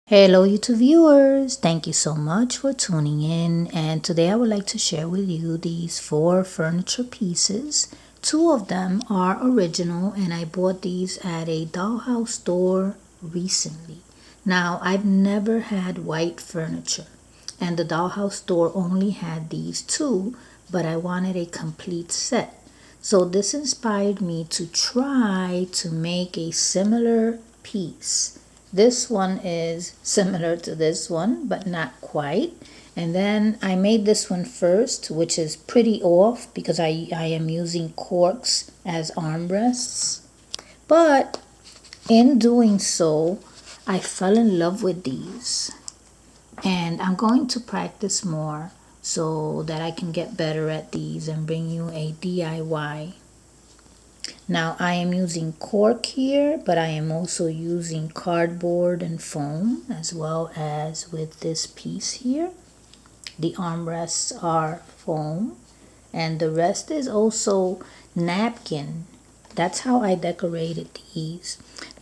Hello YouTube viewers, thank you so much for tuning in, and today I would like to share with you these 4 furniture pieces. 2 of them are original and I bought these at a Dollhouse store recently. Now I've never had white furniture and the Dollhouse store only had these 2, but I wanted a complete set. So this inspired me to try to make a similar piece. This one is similar to this one, but not quite. And then I made this one first, which is pretty off because I am using corks as armrests. But in doing so, I fell in love with these. And I'm going to practice more so that I can get better at these and bring you a DIY. Now I am using cork here, but I am also using cardboard and foam as well as with this piece here. The armrests are foam and the rest is also napkin. That's how I decorated these.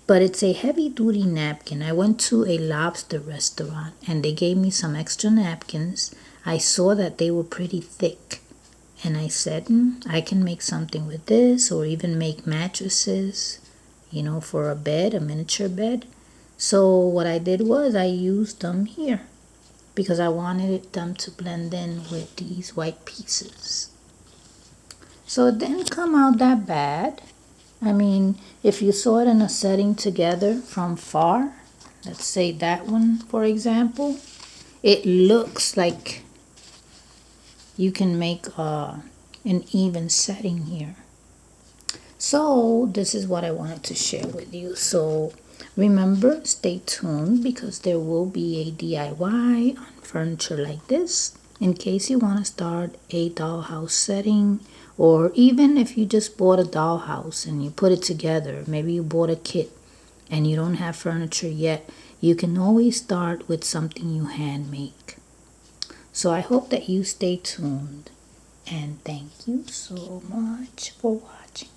But it's a heavy duty napkin. I went to a lobster restaurant and they gave me some extra napkins. I saw that they were pretty thick. And I said, I can make something with this or even make mattresses, for a bed, a miniature bed. So what I did was I used them here because I wanted them to blend in with these white pieces. So it didn't come out that bad. I mean, if you saw it in a setting together from far, let's say that one, for example, it looks like you can make an even setting here. So this is what I wanted to share with you. So remember, stay tuned because there will be a DIY on furniture like this in case you want to start a dollhouse setting, or even if you just bought a dollhouse and you put it together. Maybe you bought a kit and you don't have furniture yet. You can always start with something you hand make. So I hope that you stay tuned, and thank you so much for watching.